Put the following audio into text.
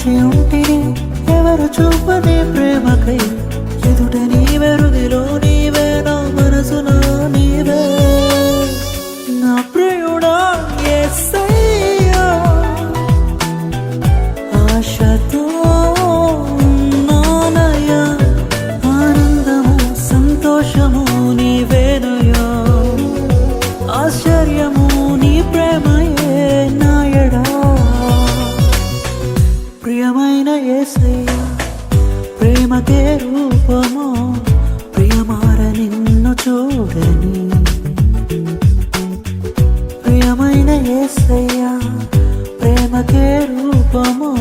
వేచి ఉంటిని ఎవరు చూపని ప్రేమకై ఎదుట నీవే హృదిలో నీవే నా మనసులో నీవే నా ప్రియుడా యేసయ్యా ఆశతో ఉన్నానయ్యా ఆనందము సంతోషము నీవేనయ్యా ఆశ్చర్యము నీ ప్రేమయే నాయడా ప్రియమైన యేసయ్యా ప్రేమకే రూపమో ప్రియమార నిన్ను చూడని ప్రియమైన యేసయ్యా ప్రేమకే రూపమో